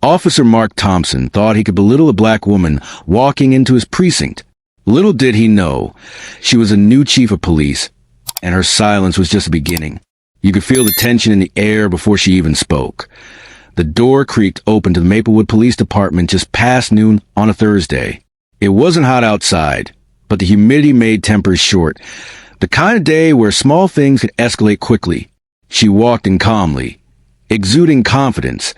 Officer Mark Thompson thought he could belittle a black woman walking into his precinct. Little did he know, she was a new chief of police, and her silence was just the beginning. You could feel the tension in the air before she even spoke. The door creaked open to the Maplewood Police Department just past noon on a Thursday. It wasn't hot outside, but the humidity made tempers short. The kind of day where small things could escalate quickly. She walked in calmly, exuding confidence,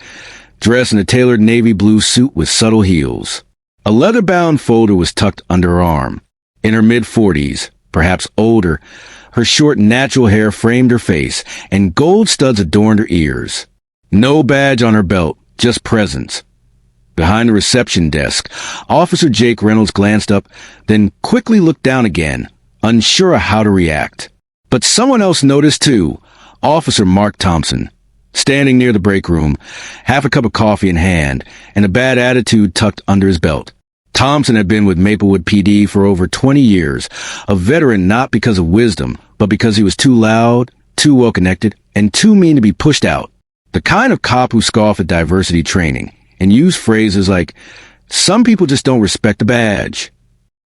dressed in a tailored navy blue suit with subtle heels. A leather-bound folder was tucked under her arm. In her mid-40s, perhaps older, her short natural hair framed her face, and gold studs adorned her ears. No badge on her belt, just presence. Behind the reception desk, Officer Jake Reynolds glanced up, then quickly looked down again, unsure of how to react. But someone else noticed too, Officer Mark Thompson, standing near the break room, half a cup of coffee in hand, and a bad attitude tucked under his belt. Thompson had been with Maplewood PD for over 20 years, a veteran not because of wisdom, but because he was too loud, too well-connected, and too mean to be pushed out. The kind of cop who scoffed at diversity training and used phrases like, "Some people just don't respect the badge."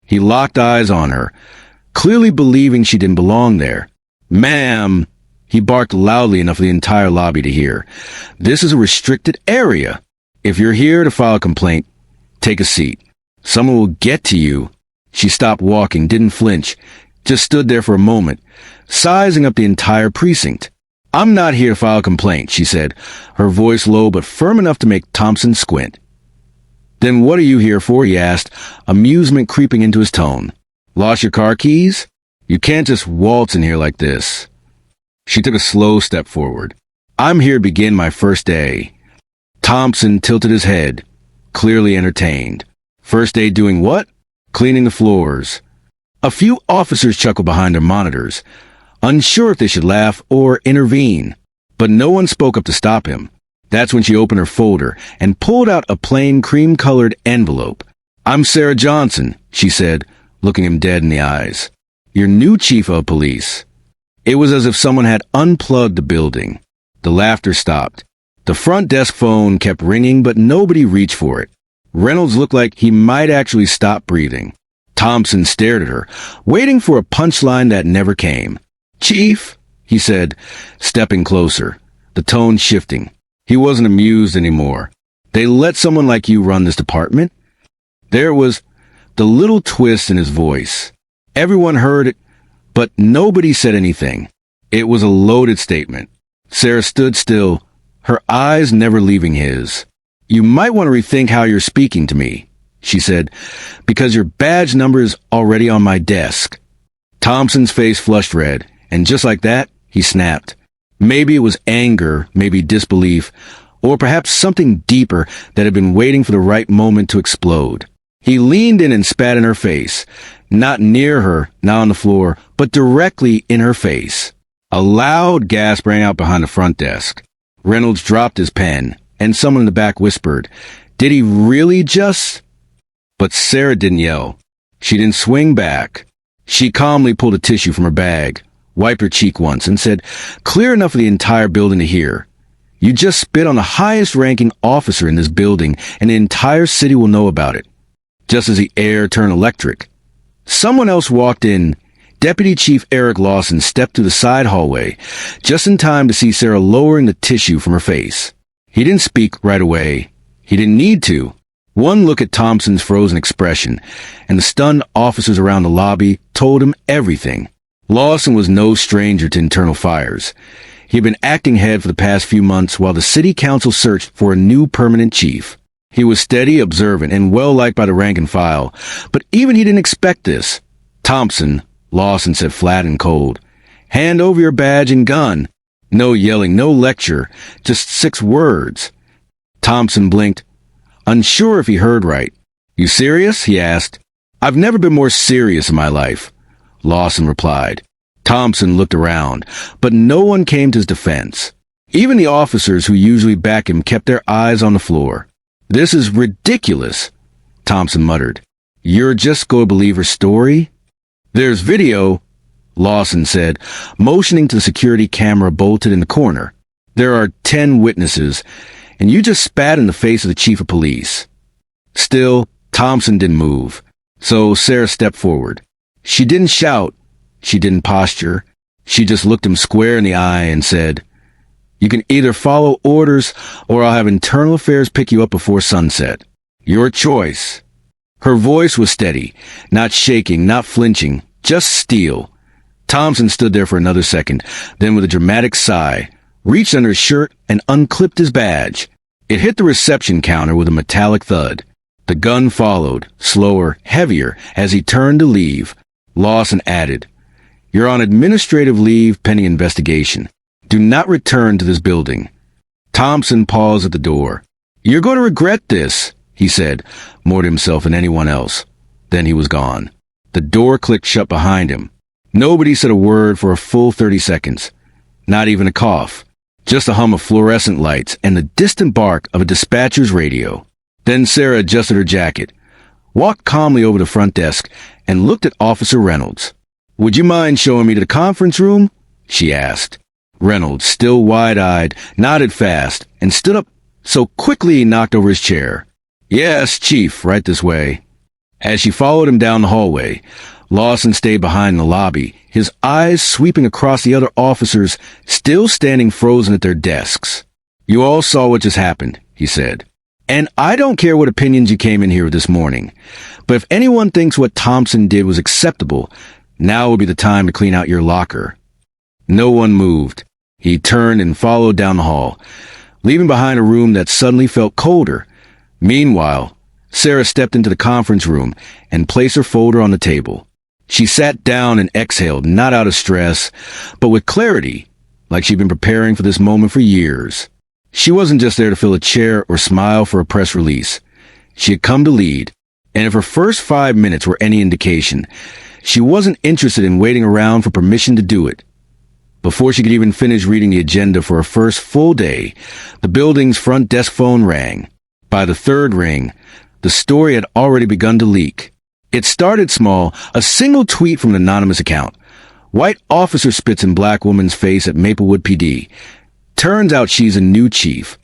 He locked eyes on her, clearly believing she didn't belong there. "Ma'am," he barked loudly enough for the entire lobby to hear, "this is a restricted area. If you're here to file a complaint, take a seat. Someone will get to you." She stopped walking, didn't flinch, just stood there for a moment, sizing up the entire precinct. "I'm not here to file a complaint," she said, her voice low but firm enough to make Thompson squint. "Then what are you here for?" he asked, amusement creeping into his tone. "Lost your car keys? You can't just waltz in here like this." She took a slow step forward. "I'm here to begin my first day." Thompson tilted his head, clearly entertained. "First day doing what?" "Cleaning the floors." A few officers chuckled behind their monitors, unsure if they should laugh or intervene, but no one spoke up to stop him. That's when she opened her folder and pulled out a plain cream-colored envelope. "I'm Sarah Johnson," she said, looking him dead in the eyes. "Your new chief of police." It was as if someone had unplugged the building. The laughter stopped. The front desk phone kept ringing, but nobody reached for it. Reynolds looked like he might actually stop breathing. Thompson stared at her, waiting for a punchline that never came. "Chief," he said, stepping closer, the tone shifting. He wasn't amused anymore. "They let someone like you run this department?" There was the little twist in his voice. Everyone heard it, but nobody said anything. It was a loaded statement. Sarah stood still, her eyes never leaving his. "You might want to rethink how you're speaking to me," she said, "because your badge number is already on my desk." Thompson's face flushed red, and just like that, he snapped. Maybe it was anger, maybe disbelief, or perhaps something deeper that had been waiting for the right moment to explode. He leaned in and spat in her face, not near her, not on the floor, but directly in her face. A loud gasp rang out behind the front desk. Reynolds dropped his pen, and someone in the back whispered, "Did he really just—" But Sarah didn't yell. She didn't swing back. She calmly pulled a tissue from her bag, wiped her cheek once, and said, clear enough for the entire building to hear, "You just spit on the highest-ranking officer in this building, and the entire city will know about it." Just as the air turned electric, someone else walked in. Deputy Chief Eric Lawson stepped through the side hallway, just in time to see Sarah lowering the tissue from her face. He didn't speak right away. He didn't need to. One look at Thompson's frozen expression, and the stunned officers around the lobby told him everything. Lawson was no stranger to internal fires. He had been acting head for the past few months while the city council searched for a new permanent chief. He was steady, observant, and well-liked by the rank and file, but even he didn't expect this. "Thompson," Lawson said flat and cold, "hand over your badge and gun." No yelling, no lecture, just 6 words. Thompson blinked, unsure if he heard right. "You serious?" he asked. "I've never been more serious in my life," Lawson replied. Thompson looked around, but no one came to his defense. Even the officers who usually back him kept their eyes on the floor. "This is ridiculous," Thompson muttered. "You're just going to believe her story?" "There's video," Lawson said, motioning to the security camera bolted in the corner. "There are 10 witnesses. and you just spat in the face of the chief of police." Still, Thompson didn't move, so Sarah stepped forward. She didn't shout. She didn't posture. She just looked him square in the eye and said, "You can either follow orders or I'll have internal affairs pick you up before sunset. Your choice." Her voice was steady, not shaking, not flinching, just steel. Thompson stood there for another second, then with a dramatic sigh, reached under his shirt and unclipped his badge. It hit the reception counter with a metallic thud. The gun followed, slower, heavier, as he turned to leave. Lawson added, "You're on administrative leave pending investigation. Do not return to this building." Thompson paused at the door. "You're going to regret this," he said, more to himself than anyone else. Then he was gone. The door clicked shut behind him. Nobody said a word for a full 30 seconds. Not even a cough. Just a hum of fluorescent lights and the distant bark of a dispatcher's radio. Then Sarah adjusted her jacket, walked calmly over to the front desk, and looked at Officer Reynolds. "Would you mind showing me to the conference room?" she asked. Reynolds, still wide-eyed, nodded fast, and stood up so quickly he knocked over his chair. "Yes, Chief, right this way." As she followed him down the hallway, Lawson stayed behind in the lobby, his eyes sweeping across the other officers still standing frozen at their desks. "You all saw what just happened," he said. "And I don't care what opinions you came in here this morning, but if anyone thinks what Thompson did was acceptable, now would be the time to clean out your locker." No one moved. He turned and followed down the hall, leaving behind a room that suddenly felt colder. Meanwhile, Sarah stepped into the conference room and placed her folder on the table. She sat down and exhaled, not out of stress, but with clarity, like she'd been preparing for this moment for years. She wasn't just there to fill a chair or smile for a press release. She had come to lead, and if her first 5 minutes were any indication, she wasn't interested in waiting around for permission to do it. Before she could even finish reading the agenda for her first full day, the building's front desk phone rang. By the third ring, the story had already begun to leak. It started small, a single tweet from an anonymous account. "White officer spits in black woman's face at Maplewood PD. Turns out she's a new chief."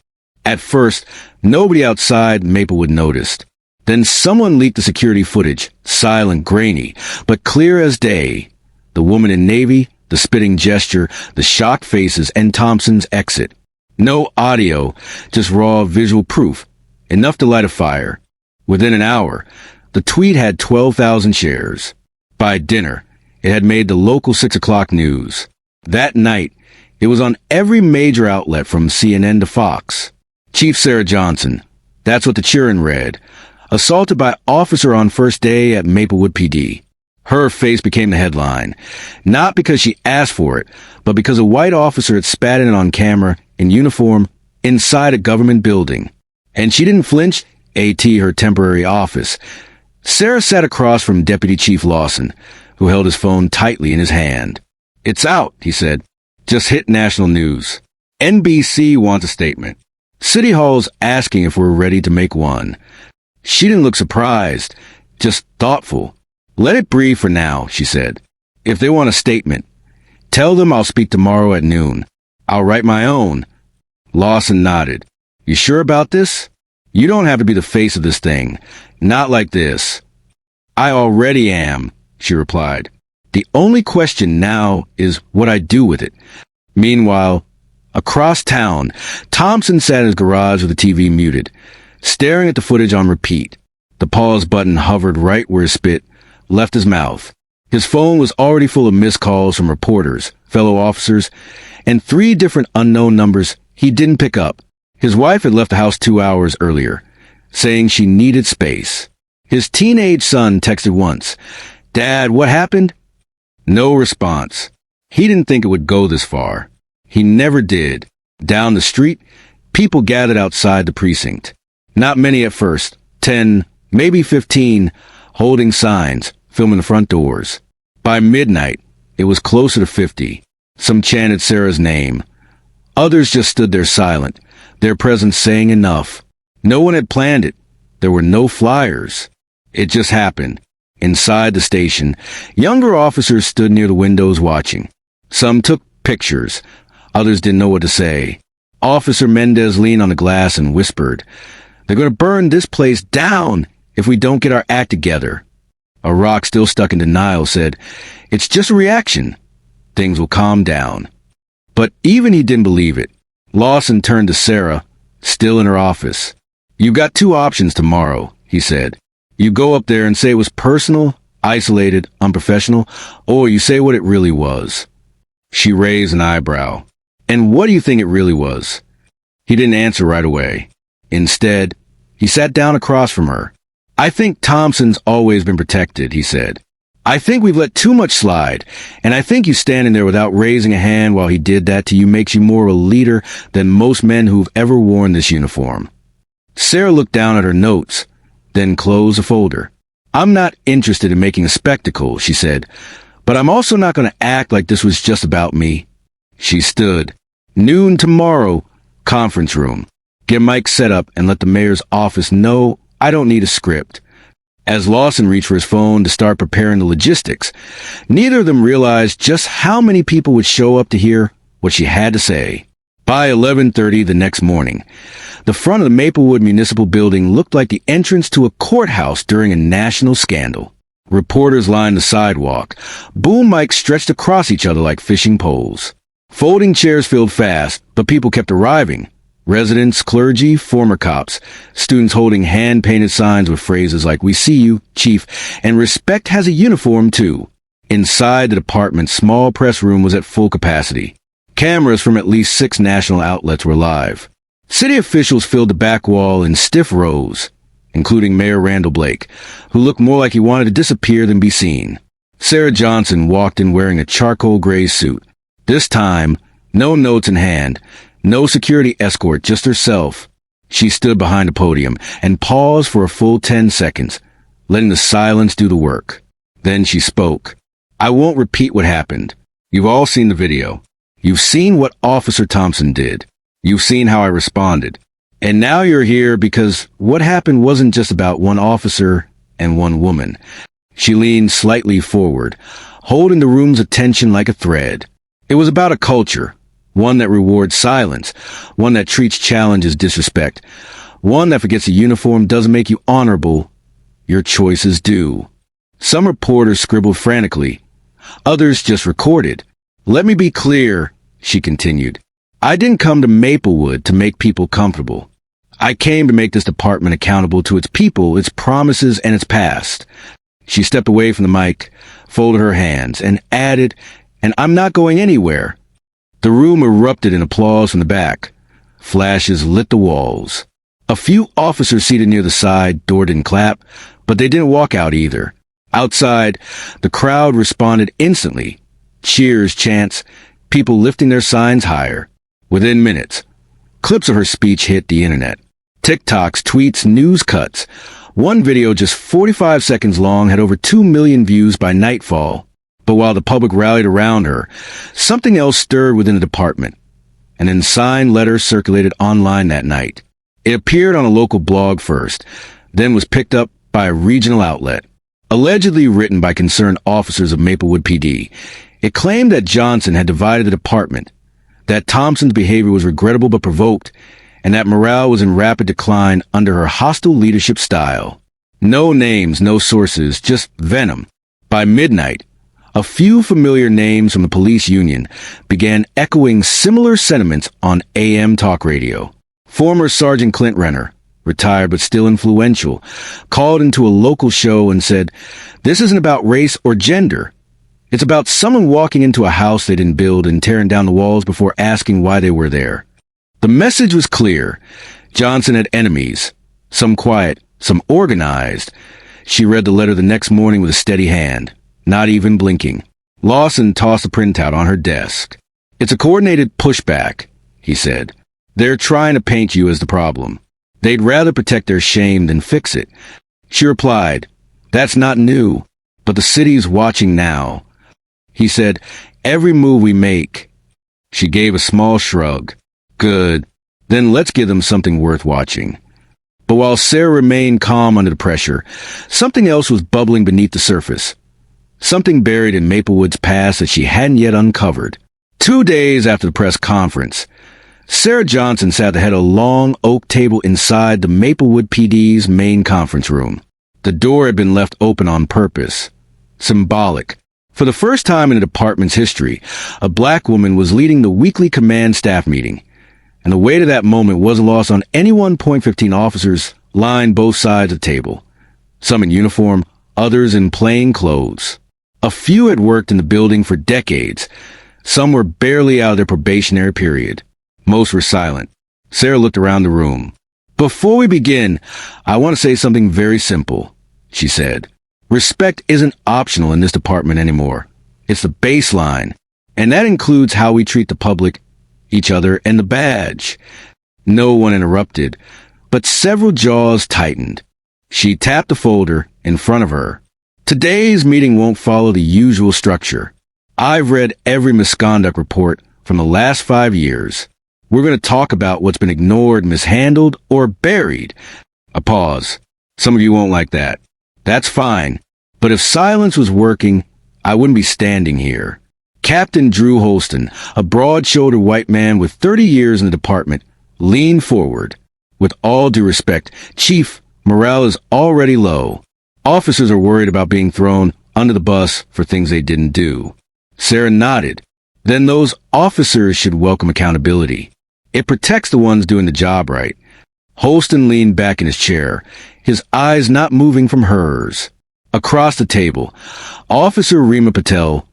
At first, nobody outside Maplewood noticed. Then someone leaked the security footage, silent, grainy, but clear as day. The woman in navy, the spitting gesture, the shocked faces, and Thompson's exit. No audio, just raw visual proof, enough to light a fire. Within an hour, the tweet had 12,000 shares. By dinner, it had made the local 6 o'clock news. That night, it was on every major outlet from CNN to Fox. Chief Sarah Johnson, that's what the Cheerin read, assaulted by officer on first day at Maplewood PD. Her face became the headline, not because she asked for it, but because a white officer had spat in it on camera, in uniform, inside a government building. And she didn't flinch, AT her temporary office. Sarah sat across from Deputy Chief Lawson, who held his phone tightly in his hand. "It's out," he said. "Just hit national news. NBC wants a statement. City Hall's asking if we're ready to make one." She didn't look surprised, just thoughtful. "Let it breathe for now," she said. "If they want a statement, tell them I'll speak tomorrow at noon. I'll write my own." Lawson nodded. "You sure about this? You don't have to be the face of this thing. Not like this." "I already am," she replied. "The only question now is what I do with it." Meanwhile, across town, Thompson sat in his garage with the TV muted, staring at the footage on repeat. The pause button hovered right where his spit left his mouth. His phone was already full of missed calls from reporters, fellow officers, and 3 different unknown numbers he didn't pick up. His wife had left the house 2 hours earlier, saying she needed space. His teenage son texted once, "Dad, what happened?" No response. He didn't think it would go this far. He never did. Down the street, people gathered outside the precinct. Not many at first, 10, maybe 15, holding signs, filming the front doors. By midnight, it was closer to 50. Some chanted Sarah's name. Others just stood there silent, their presence saying enough. No one had planned it. There were no flyers. It just happened. Inside the station, younger officers stood near the windows watching. Some took pictures. Others didn't know what to say. Officer Mendez leaned on the glass and whispered, "They're going to burn this place down if we don't get our act together." A rock, still stuck in denial, said, "It's just a reaction. Things will calm down." But even he didn't believe it. Lawson turned to Sarah, still in her office. "You've got two options tomorrow," he said. "You go up there and say it was personal, isolated, unprofessional, or you say what it really was." She raised an eyebrow. "And what do you think it really was?" He didn't answer right away. Instead, he sat down across from her. "I think Thompson's always been protected," he said. "I think we've let too much slide, and I think you standing there without raising a hand while he did that to you makes you more of a leader than most men who've ever worn this uniform." Sarah looked down at her notes, then closed the folder. "I'm not interested in making a spectacle," she said, "but I'm also not going to act like this was just about me." She stood. "Noon tomorrow, conference room. Get Mike set up and let the mayor's office know I don't need a script." As Lawson reached for his phone to start preparing the logistics, neither of them realized just how many people would show up to hear what she had to say. By 11:30 the next morning, the front of the Maplewood Municipal Building looked like the entrance to a courthouse during a national scandal. Reporters lined the sidewalk. Boom mics stretched across each other like fishing poles. Folding chairs filled fast, but people kept arriving. Residents, clergy, former cops, students holding hand-painted signs with phrases like "We see you, Chief," and "Respect has a uniform, too." Inside the department's small press room was at full capacity. Cameras from at least 6 national outlets were live. City officials filled the back wall in stiff rows, including Mayor Randall Blake, who looked more like he wanted to disappear than be seen. Sarah Johnson walked in wearing a charcoal gray suit. This time, no notes in hand, no security escort, just herself. She stood behind the podium and paused for a full 10 seconds, letting the silence do the work. Then she spoke. "I won't repeat what happened. You've all seen the video. You've seen what Officer Thompson did. You've seen how I responded. And now you're here because what happened wasn't just about one officer and one woman." She leaned slightly forward, holding the room's attention like a thread. It was about a culture. One that rewards silence, one that treats challenge as disrespect, one that forgets a uniform doesn't make you honorable, your choices do. Some reporters scribbled frantically. Others just recorded. "Let me be clear," she continued. "I didn't come to Maplewood to make people comfortable. I came to make this department accountable to its people, its promises, and its past." She stepped away from the mic, folded her hands, and added, "And I'm not going anywhere." The room erupted in applause from the back. Flashes lit the walls. A few officers seated near the side door didn't clap, but they didn't walk out either. Outside, the crowd responded instantly. Cheers, chants, people lifting their signs higher. Within minutes, clips of her speech hit the internet. TikToks, tweets, news cuts. One video just 45 seconds long had over 2 million views by nightfall. But while the public rallied around her, something else stirred within the department. An unsigned letter circulated online that night. It appeared on a local blog first, then was picked up by a regional outlet. Allegedly written by concerned officers of Maplewood PD, it claimed that Johnson had divided the department, that Thompson's behavior was regrettable but provoked, and that morale was in rapid decline under her hostile leadership style. No names, no sources, just venom. By midnight, a few familiar names from the police union began echoing similar sentiments on AM talk radio. Former Sergeant Clint Renner, retired but still influential, called into a local show and said, "This isn't about race or gender. It's about someone walking into a house they didn't build and tearing down the walls before asking why they were there." The message was clear. Johnson had enemies, some quiet, some organized. She read the letter the next morning with a steady hand, not even blinking. Lawson tossed the printout on her desk. "It's a coordinated pushback," he said. "They're trying to paint you as the problem. They'd rather protect their shame than fix it." She replied, "That's not new, but the city's watching now." He said, "Every move we make." She gave a small shrug. "Good. Then let's give them something worth watching." But while Sarah remained calm under the pressure, something else was bubbling beneath the surface. Something buried in Maplewood's past that she hadn't yet uncovered. 2 days after the press conference, Sarah Johnson sat at the head of a long oak table inside the Maplewood PD's main conference room. The door had been left open on purpose. Symbolic. For the first time in the department's history, a black woman was leading the weekly command staff meeting, and the weight of that moment wasn't lost on any 1.15 officers lined both sides of the table. Some in uniform, others in plain clothes. A few had worked in the building for decades. Some were barely out of their probationary period. Most were silent. Sarah looked around the room. "Before we begin, I want to say something very simple," she said. "Respect isn't optional in this department anymore. It's the baseline, and that includes how we treat the public, each other, and the badge." No one interrupted, but several jaws tightened. She tapped the folder in front of her. "Today's meeting won't follow the usual structure. I've read every misconduct report from the last 5 years. We're going to talk about what's been ignored, mishandled, or buried." A pause. "Some of you won't like that. That's fine. But if silence was working, I wouldn't be standing here." Captain Drew Holston, a broad-shouldered white man with 30 years in the department, leaned forward. "With all due respect, Chief, morale is already low. Officers are worried about being thrown under the bus for things they didn't do." Sarah nodded. "Then those officers should welcome accountability. It protects the ones doing the job right." Holston leaned back in his chair, his eyes not moving from hers. Across the table, Officer Rima Patel,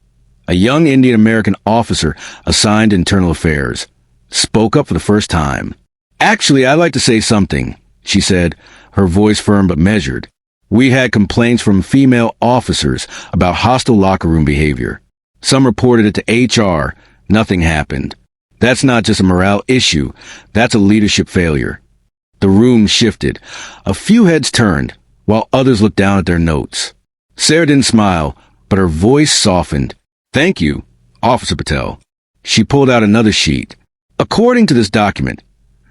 a young Indian-American officer assigned to Internal Affairs, spoke up for the first time. "Actually, I'd like to say something," she said, her voice firm but measured. "We had complaints from female officers about hostile locker room behavior. Some reported it to HR. Nothing happened. That's not just a morale issue. That's a leadership failure." The room shifted. A few heads turned, while others looked down at their notes. Sarah didn't smile, but her voice softened. "Thank you, Officer Patel." She pulled out another sheet. "According to this document,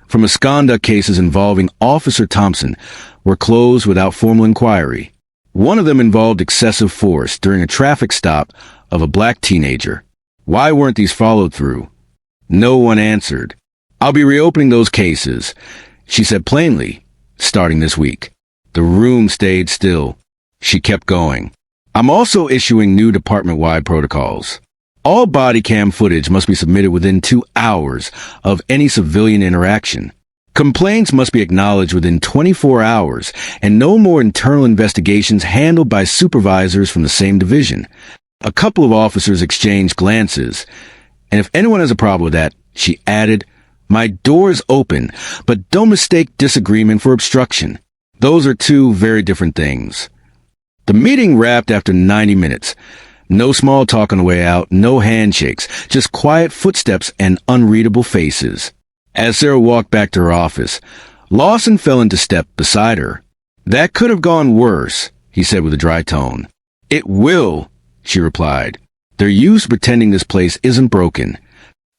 for misconduct cases involving Officer Thompson were closed without formal inquiry. One of them involved excessive force during a traffic stop of a black teenager. Why weren't these followed through?" No one answered. "I'll be reopening those cases," she said plainly, "starting this week." The room stayed still. She kept going. "I'm also issuing new department-wide protocols. All body cam footage must be submitted within 2 hours of any civilian interaction. Complaints must be acknowledged within 24 hours, and no more internal investigations handled by supervisors from the same division." A couple of officers exchanged glances. "And if anyone has a problem with that," she added, "my door's open, but don't mistake disagreement for obstruction. Those are two very different things." The meeting wrapped after 90 minutes. No small talk on the way out, no handshakes, just quiet footsteps and unreadable faces. As Sarah walked back to her office, Lawson fell into step beside her. "That could have gone worse," he said with a dry tone. "It will," she replied. "They're used to pretending this place isn't broken."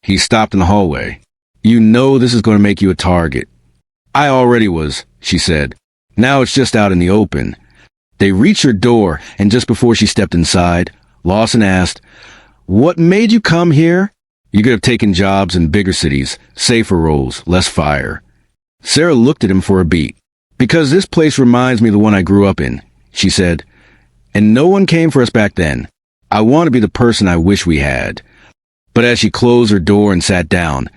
He stopped in the hallway. "You know this is going to make you a target." "I already was," she said. "Now it's just out in the open." They reached her door, and just before she stepped inside, Lawson asked, "What made you come here?" "You could have taken jobs in bigger cities, safer roles, less fire." Sarah looked at him for a beat. "Because this place reminds me of the one I grew up in," she said. "And no one came for us back then. I want to be the person I wish we had." But as she closed her door and sat down,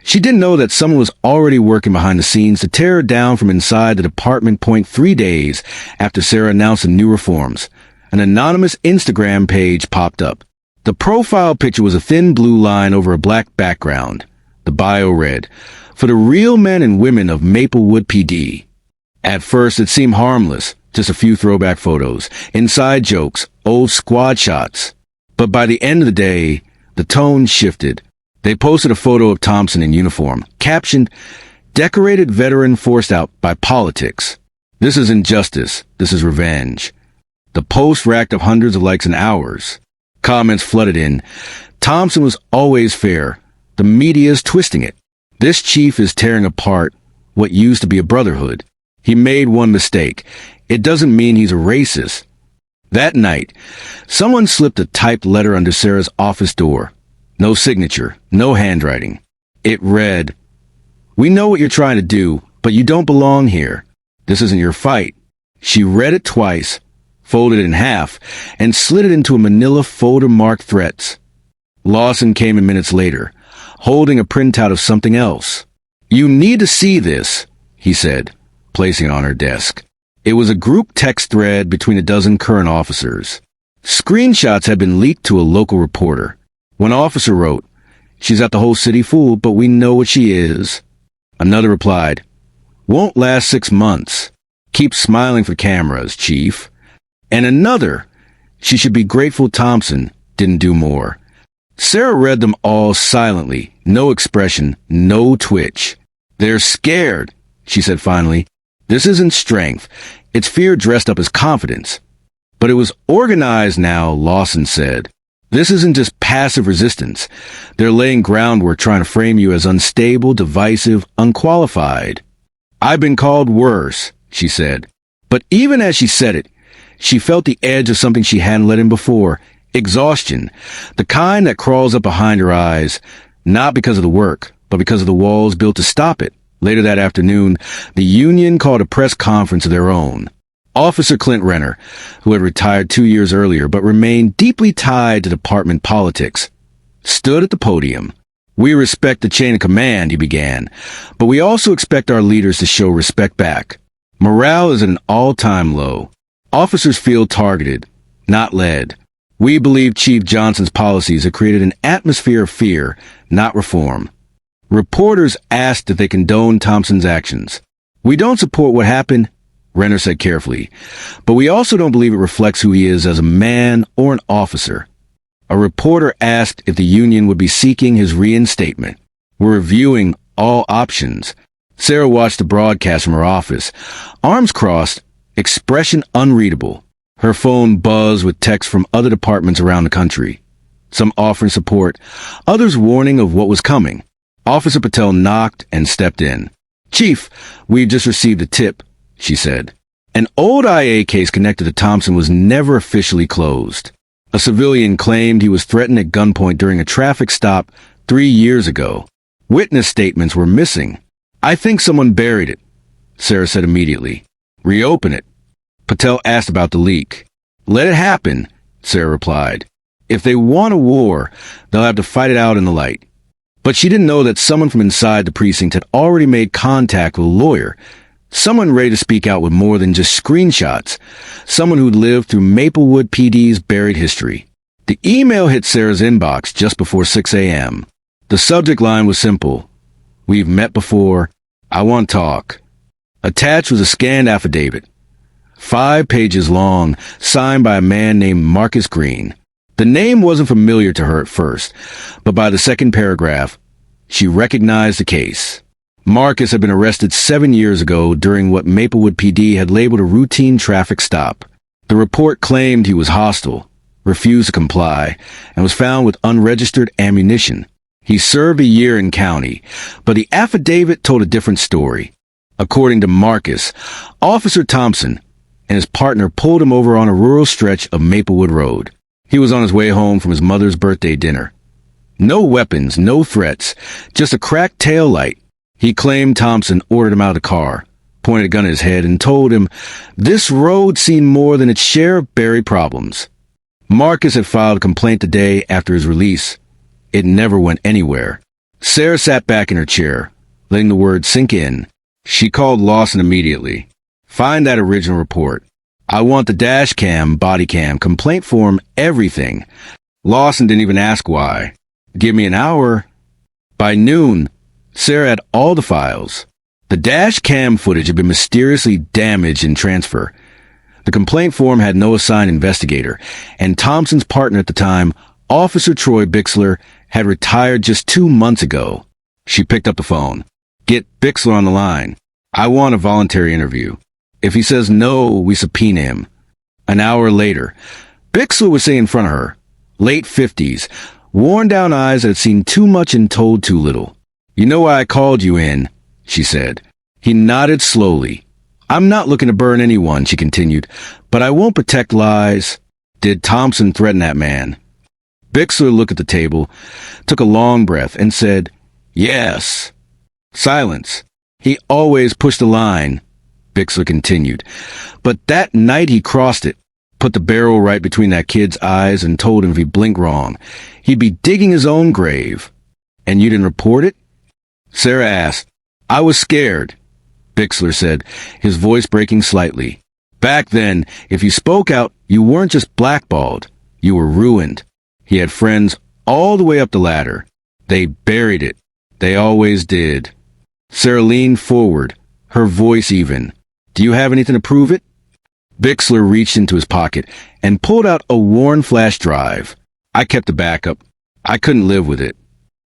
she didn't know that someone was already working behind the scenes to tear her down from inside the department. 3 days after Sarah announced the new reforms, an anonymous Instagram page popped up. The profile picture was a thin blue line over a black background. The bio read, "For the real men and women of Maplewood PD." At first it seemed harmless, just a few throwback photos, inside jokes, old squad shots. But by the end of the day, the tone shifted. They posted a photo of Thompson in uniform, captioned, "Decorated veteran forced out by politics. This is injustice. This is revenge." The post racked up hundreds of likes in hours. Comments flooded in. "Thompson was always fair. The media's twisting it. This chief is tearing apart what used to be a brotherhood. He made one mistake. It doesn't mean he's a racist." That night, someone slipped a typed letter under Sarah's office door. No signature, no handwriting. It read, We know what you're trying to do, but you don't belong here. This isn't your fight. She read it twice, folded it in half, and slid it into a manila folder marked threats. Lawson came in minutes later, holding a printout of something else. You need to see this, he said, placing it on her desk. It was a group text thread between a dozen current officers. Screenshots had been leaked to a local reporter. One officer wrote, "She's got the whole city fooled, but we know what she is." Another replied, "Won't last 6 months. Keep smiling for cameras, Chief." And another, "She should be grateful Thompson didn't do more." Sarah read them all silently, no expression, no twitch. "They're scared," she said finally. "This isn't strength. It's fear dressed up as confidence." But it was organized now, Lawson said. This isn't just passive resistance. They're laying groundwork trying to frame you as unstable, divisive, unqualified. "I've been called worse," she said. But even as she said it, she felt the edge of something she hadn't let in before. Exhaustion. The kind that crawls up behind her eyes, not because of the work, but because of the walls built to stop it. Later that afternoon, the union called a press conference of their own. Officer Clint Renner, who had retired 2 years earlier but remained deeply tied to department politics, stood at the podium. "We respect the chain of command," he began, "but we also expect our leaders to show respect back. Morale is at an all-time low. Officers feel targeted, not led. We believe Chief Johnson's policies have created an atmosphere of fear, not reform." Reporters asked if they condone Thompson's actions. "We don't support what happened," Renner said carefully, "but we also don't believe it reflects who he is as a man or an officer." A reporter asked if the union would be seeking his reinstatement. "We're reviewing all options." Sarah watched the broadcast from her office, arms crossed, expression unreadable. Her phone buzzed with texts from other departments around the country, some offering support, others warning of what was coming. Officer Patel knocked and stepped in. "Chief, we've just received a tip," she said. An old IA case connected to Thompson was never officially closed. A civilian claimed he was threatened at gunpoint during a traffic stop 3 years ago. Witness statements were missing. "I think someone buried it," Sarah said immediately. "Reopen it." Patel asked about the leak. "Let it happen," Sarah replied. "If they want a war, they'll have to fight it out in the light." But she didn't know that someone from inside the precinct had already made contact with a lawyer, someone ready to speak out with more than just screenshots, someone who'd lived through Maplewood PD's buried history. The email hit Sarah's inbox just before 6 a.m. The subject line was simple. "We've met before. I want to talk." Attached was a scanned affidavit, 5 pages long, signed by a man named Marcus Green. The name wasn't familiar to her at first, but by the second paragraph, she recognized the case. Marcus had been arrested 7 years ago during what Maplewood PD had labeled a routine traffic stop. The report claimed he was hostile, refused to comply, and was found with unregistered ammunition. He served a year in county, but the affidavit told a different story. According to Marcus, Officer Thompson and his partner pulled him over on a rural stretch of Maplewood Road. He was on his way home from his mother's birthday dinner. No weapons, no threats, just a cracked tail light. He claimed Thompson ordered him out of the car, pointed a gun at his head, and told him this road seen more than its share of buried problems. Marcus had filed a complaint the day after his release. It never went anywhere. Sarah sat back in her chair, letting the words sink in. She called Lawson immediately. "Find that original report. I want the dash cam, body cam, complaint form, everything." Lawson didn't even ask why. "Give me an hour." By noon, Sarah had all the files. The dash cam footage had been mysteriously damaged in transfer. The complaint form had no assigned investigator, and Thompson's partner at the time, Officer Troy Bixler, had retired just 2 months ago. She picked up the phone. "Get Bixler on the line. I want a voluntary interview. If he says no, we subpoena him." An hour later, Bixler was sitting in front of her, late 50s, worn-down eyes that had seen too much and told too little. "You know why I called you in," she said. He nodded slowly. "I'm not looking to burn anyone," she continued, "but I won't protect lies." "Did Thompson threaten that man?" Bixler looked at the table, took a long breath, and said, "Yes." Silence. He always pushed the line, Bixler continued. But that night he crossed it, put the barrel right between that kid's eyes and told him if he blinked wrong, he'd be digging his own grave. And you didn't report it? Sarah asked. I was scared, Bixler said, his voice breaking slightly. Back then, if you spoke out, you weren't just blackballed. You were ruined. He had friends all the way up the ladder. They buried it. They always did. Sarah leaned forward, her voice even. Do you have anything to prove it? Bixler reached into his pocket and pulled out a worn flash drive. I kept the backup. I couldn't live with it.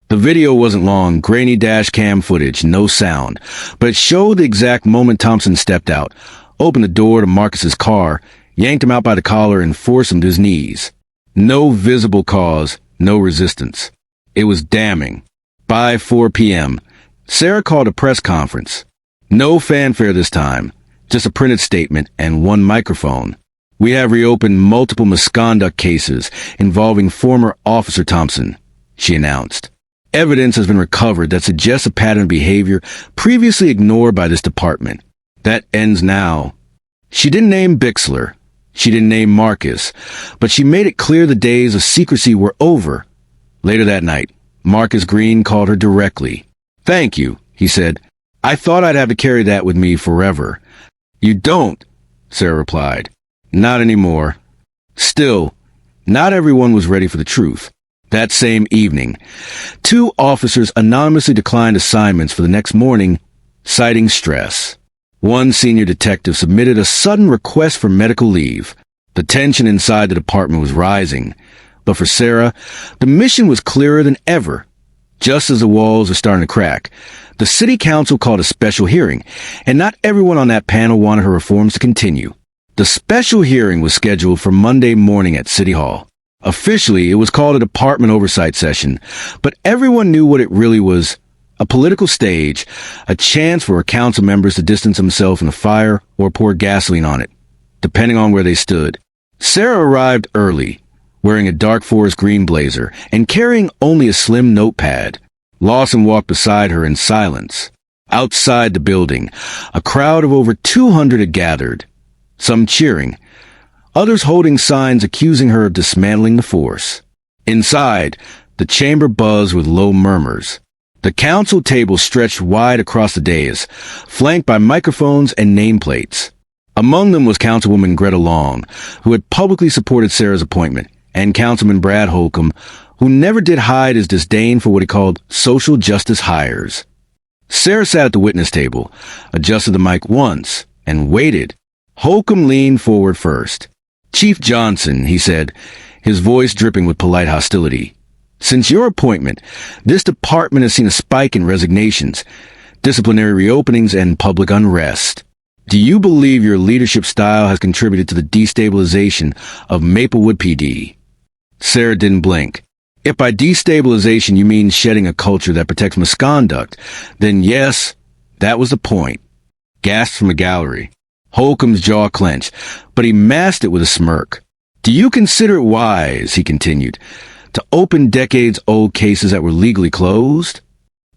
The video wasn't long, grainy dash cam footage, no sound, but it showed the exact moment Thompson stepped out, opened the door to Marcus's car, yanked him out by the collar, and forced him to his knees. No visible cause, no resistance. It was damning. By 4 p.m., Sarah called a press conference. No fanfare this time, just a printed statement and one microphone. We have reopened multiple misconduct cases involving former Officer Thompson, she announced. Evidence has been recovered that suggests a pattern of behavior previously ignored by this department. That ends now. She didn't name Bixler. She didn't name Marcus, but she made it clear the days of secrecy were over. Later that night, Marcus Green called her directly. Thank you, he said. I thought I'd have to carry that with me forever. You don't, Sarah replied. Not anymore. Still, not everyone was ready for the truth. That same evening, 2 officers anonymously declined assignments for the next morning, citing stress. One senior detective submitted a sudden request for medical leave. The tension inside the department was rising. But for Sarah, the mission was clearer than ever. Just as the walls were starting to crack, the city council called a special hearing, and not everyone on that panel wanted her reforms to continue. The special hearing was scheduled for Monday morning at City Hall. Officially, it was called a department oversight session, but everyone knew what it really was: a political stage, a chance for council members to distance themselves from the fire or pour gasoline on it, depending on where they stood. Sarah arrived early, wearing a dark forest green blazer and carrying only a slim notepad. Lawson walked beside her in silence. Outside the building, a crowd of over 200 had gathered, some cheering, others holding signs accusing her of dismantling the force. Inside, the chamber buzzed with low murmurs. The council table stretched wide across the dais, flanked by microphones and nameplates. Among them was Councilwoman Greta Long, who had publicly supported Sarah's appointment, and Councilman Brad Holcomb, who never did hide his disdain for what he called social justice hires. Sarah sat at the witness table, adjusted the mic once, and waited. Holcomb leaned forward first. Chief Johnson, he said, his voice dripping with polite hostility. Since your appointment, this department has seen a spike in resignations, disciplinary reopenings, and public unrest. Do you believe your leadership style has contributed to the destabilization of Maplewood PD? Sarah didn't blink. If by destabilization you mean shedding a culture that protects misconduct, then yes, that was the point. Gasps from the gallery. Holcomb's jaw clenched, but he masked it with a smirk. Do you consider it wise, he continued, to open decades-old cases that were legally closed?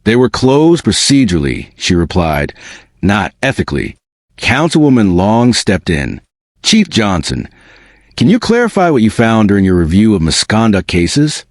They were closed procedurally, she replied, not ethically. Councilwoman Long stepped in. Chief Johnson, can you clarify what you found during your review of misconduct cases?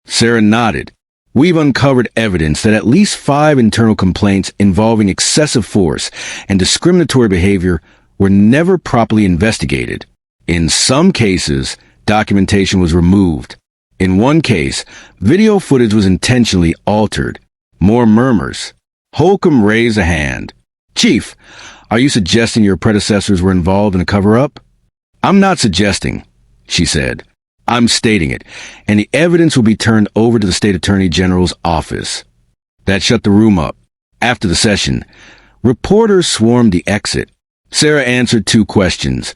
Sarah nodded. We've uncovered evidence that at least 5 internal complaints involving excessive force and discriminatory behavior were never properly investigated. In some cases, documentation was removed. In one case, video footage was intentionally altered. More murmurs. Holcomb raised a hand. Chief, are you suggesting your predecessors were involved in a cover-up? I'm not suggesting, she said. I'm stating it, and the evidence will be turned over to the State Attorney General's office. That shut the room up. After the session, reporters swarmed the exit. Sarah answered 2 questions,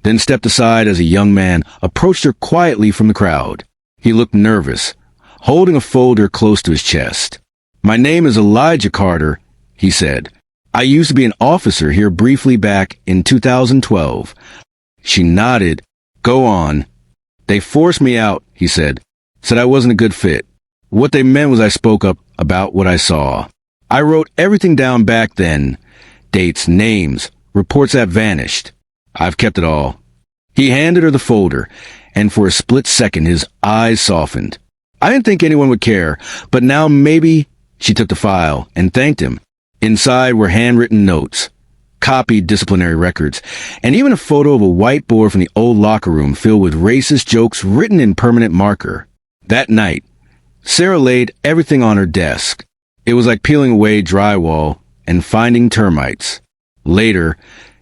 then stepped aside as a young man approached her quietly from the crowd. He looked nervous, holding a folder close to his chest. My name is Elijah Carter, he said. I used to be an officer here briefly back in 2012. She nodded. Go on. They forced me out, he said. Said I wasn't a good fit. What they meant was I spoke up about what I saw. I wrote everything down back then. Dates, names, reports that vanished. I've kept it all. He handed her the folder, and for a split second his eyes softened. I didn't think anyone would care, but now maybe. She took the file and thanked him. Inside were handwritten notes, copied disciplinary records, and even a photo of a whiteboard from the old locker room filled with racist jokes written in permanent marker. That night, Sarah laid everything on her desk. It was like peeling away drywall and finding termites. Later,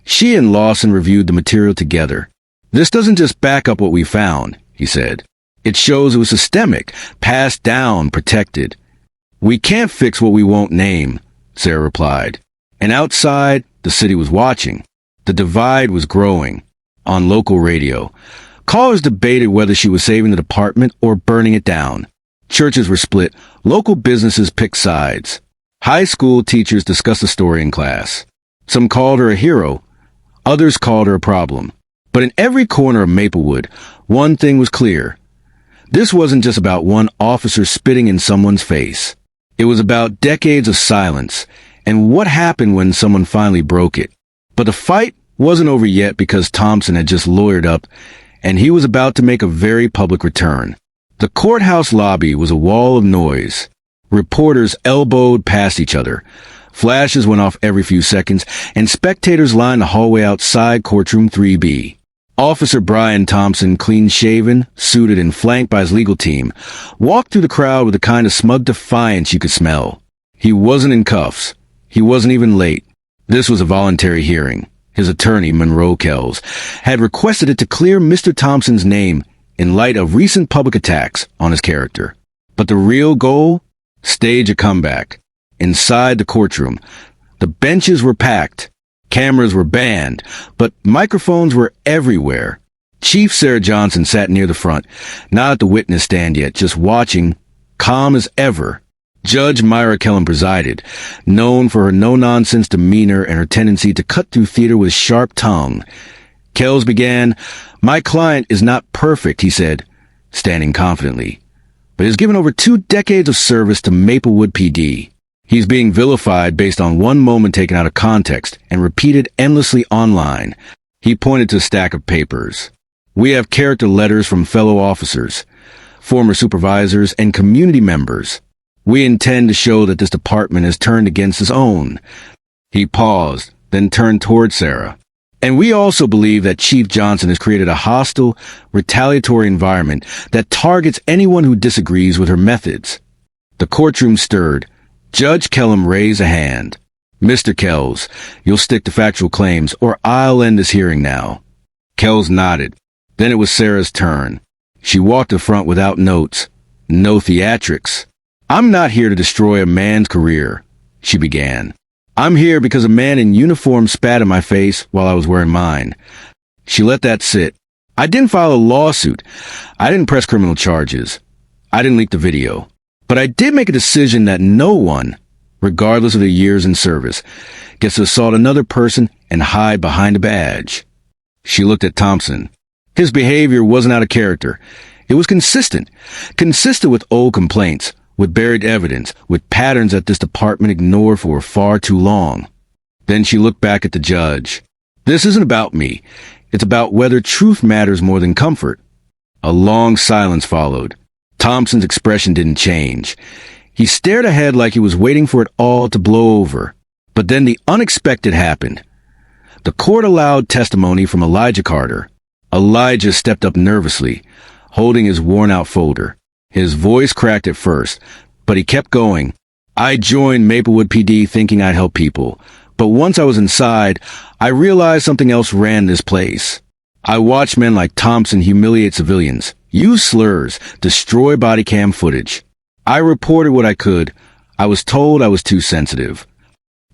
she and Lawson reviewed the material together. "This doesn't just back up what we found," he said. "It shows it was systemic, passed down, protected." "We can't fix what we won't name," Sarah replied. And outside, the city was watching. The divide was growing. On local radio, callers debated whether she was saving the department or burning it down. Churches were split. Local businesses picked sides. High school teachers discussed the story in class. Some called her a hero. Others called her a problem. But in every corner of Maplewood, one thing was clear. This wasn't just about one officer spitting in someone's face. It was about decades of silence and what happened when someone finally broke it. But the fight wasn't over yet because Thompson had just lawyered up, and he was about to make a very public return. The courthouse lobby was a wall of noise. Reporters elbowed past each other. Flashes went off every few seconds, and spectators lined the hallway outside courtroom 3B. Officer Brian Thompson, clean-shaven, suited and flanked by his legal team, walked through the crowd with the kind of smug defiance you could smell. He wasn't in cuffs. He wasn't even late. This was a voluntary hearing. His attorney, Monroe Kells, had requested it to clear Mr. Thompson's name in light of recent public attacks on his character. But the real goal? Stage a comeback. Inside the courtroom, the benches were packed. Cameras were banned, but microphones were everywhere. Chief Sarah Johnson sat near the front, not at the witness stand yet, just watching, calm as ever. Judge Myra Kellum presided, known for her no-nonsense demeanor and her tendency to cut through theater with sharp tongue. Kells began, "My client is not perfect," he said, standing confidently, "but has given over 2 decades of service to Maplewood PD. He's being vilified based on one moment taken out of context and repeated endlessly online." He pointed to a stack of papers. "We have character letters from fellow officers, former supervisors, and community members. We intend to show that this department has turned against its own." He paused, then turned toward Sarah. "And we also believe that Chief Johnson has created a hostile, retaliatory environment that targets anyone who disagrees with her methods." The courtroom stirred. Judge Kellum raised a hand. "Mr. Kells, you'll stick to factual claims, or I'll end this hearing now." Kells nodded. Then it was Sarah's turn. She walked to the front without notes. No theatrics. "I'm not here to destroy a man's career," she began. "I'm here because a man in uniform spat in my face while I was wearing mine." She let that sit. "I didn't file a lawsuit. I didn't press criminal charges. I didn't leak the video. But I did make a decision that no one, regardless of their years in service, gets to assault another person and hide behind a badge." She looked at Thompson. His behavior wasn't out of character. It was consistent with old complaints, with buried evidence, with patterns that this department ignored for far too long. Then she looked back at the judge. "This isn't about me. It's about whether truth matters more than comfort." A long silence followed. Thompson's expression didn't change. He stared ahead like he was waiting for it all to blow over. But then the unexpected happened. The court allowed testimony from Elijah Carter. Elijah stepped up nervously, holding his worn-out folder. His voice cracked at first, but he kept going. "I joined Maplewood PD thinking I'd help people. But once I was inside, I realized something else ran this place. I watched men like Thompson humiliate civilians, use slurs, destroy body cam footage. I reported what I could. I was told I was too sensitive."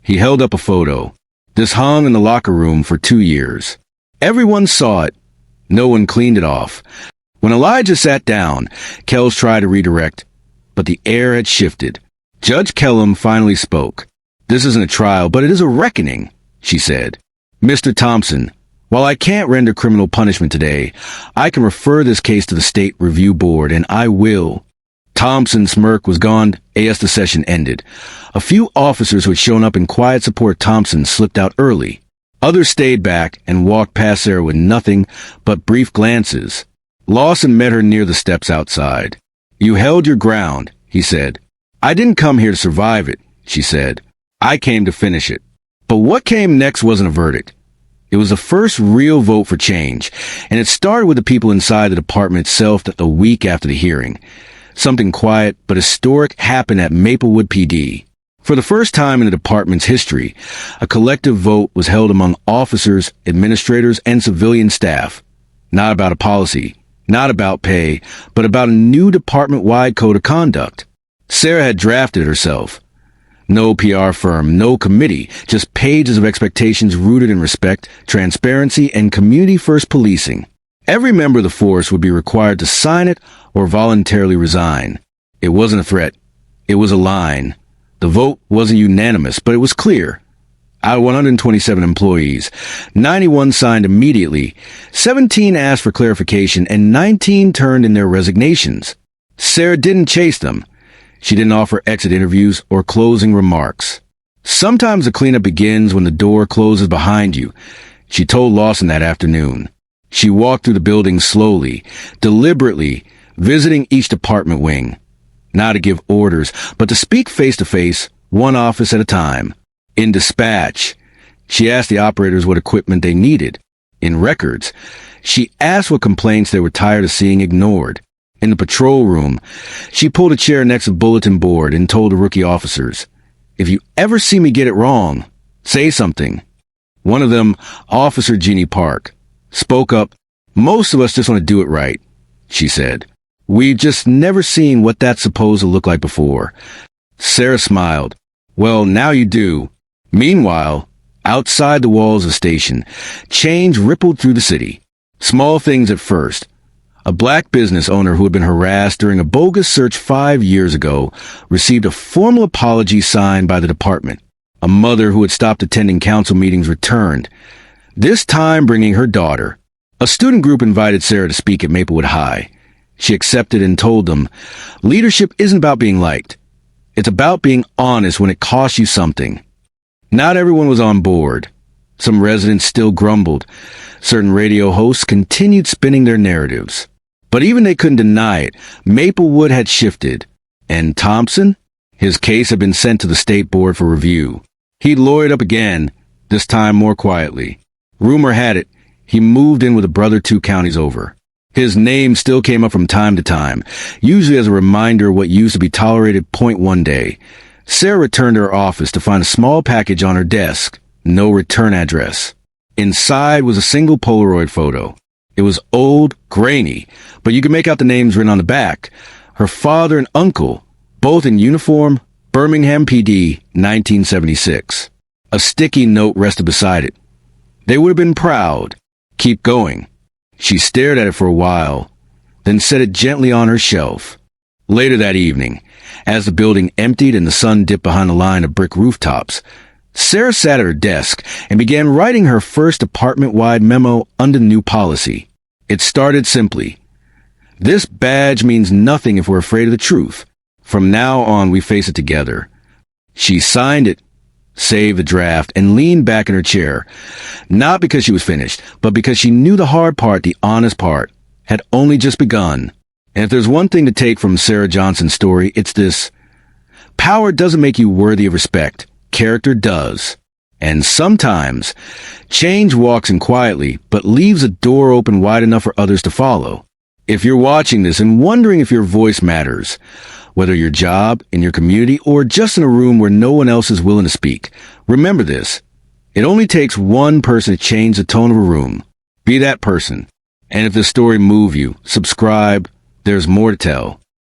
He held up a photo. "This hung in the locker room for 2 years. Everyone saw it. No one cleaned it off." When Elijah sat down, Kells tried to redirect, but the air had shifted. Judge Kellum finally spoke. "This isn't a trial, but it is a reckoning," she said. "Mr. Thompson, while I can't render criminal punishment today, I can refer this case to the State Review Board, and I will." Thompson's smirk was gone as the session ended. A few officers who had shown up in quiet support Thompson slipped out early. Others stayed back and walked past Sarah with nothing but brief glances. Lawson met her near the steps outside. "You held your ground," he said. "I didn't come here to survive it," she said. "I came to finish it." But what came next wasn't a verdict. It was the first real vote for change, and it started with the people inside the department itself a week after the hearing. Something quiet but historic happened at Maplewood PD. For the first time in the department's history, a collective vote was held among officers, administrators, and civilian staff. Not about a policy, not about pay, but about a new department-wide code of conduct. Sarah had drafted it herself. No PR firm, no committee, just pages of expectations rooted in respect, transparency, and community-first policing. Every member of the force would be required to sign it or voluntarily resign. It wasn't a threat. It was a line. The vote wasn't unanimous, but it was clear. Out of 127 employees, 91 signed immediately, 17 asked for clarification, and 19 turned in their resignations. Sarah didn't chase them. She didn't offer exit interviews or closing remarks. Sometimes the cleanup begins when the door closes behind you. She told Lawson that afternoon. She walked through the building slowly, deliberately, visiting each department wing. Not to give orders, but to speak face-to-face, one office at a time. In dispatch, she asked the operators what equipment they needed. In records, she asked what complaints they were tired of seeing ignored. In the patrol room, she pulled a chair next to the bulletin board and told the rookie officers, "If you ever see me get it wrong, say something." One of them, Officer Jeannie Park, spoke up. "Most of us just want to do it right," she said. "We've just never seen what that's supposed to look like before." Sarah smiled. "Well, now you do." Meanwhile, outside the walls of the station, change rippled through the city. Small things at first. A black business owner who had been harassed during a bogus search 5 years ago received a formal apology signed by the department. A mother who had stopped attending council meetings returned, this time bringing her daughter. A student group invited Sarah to speak at Maplewood High. She accepted and told them, leadership isn't about being liked. It's about being honest when it costs you something. Not everyone was on board. Some residents still grumbled. Certain radio hosts continued spinning their narratives. But even they couldn't deny it. Maplewood had shifted. And Thompson? His case had been sent to the state board for review. He'd lawyered up again, this time more quietly. Rumor had it, he moved in with a brother 2 counties over. His name still came up from time to time, usually as a reminder of what used to be tolerated. One day, Sarah returned to her office to find a small package on her desk. No return address. Inside was a single Polaroid photo. It was old, grainy, but you could make out the names written on the back. Her father and uncle, both in uniform, Birmingham PD, 1976. A sticky note rested beside it. They would have been proud. Keep going. She stared at it for a while, then set it gently on her shelf. Later that evening, as the building emptied and the sun dipped behind a line of brick rooftops, Sarah sat at her desk and began writing her first department-wide memo under the new policy. It started simply. This badge means nothing if we're afraid of the truth. From now on, we face it together. She signed it, saved the draft, and leaned back in her chair. Not because she was finished, but because she knew the hard part, the honest part, had only just begun. And if there's one thing to take from Sarah Johnson's story, it's this. Power doesn't make you worthy of respect. Character does. And sometimes, change walks in quietly, but leaves a door open wide enough for others to follow. If you're watching this and wondering if your voice matters, whether your job, in your community, or just in a room where no one else is willing to speak, remember this. It only takes one person to change the tone of a room. Be that person. And if this story moved you, subscribe. There's more to tell.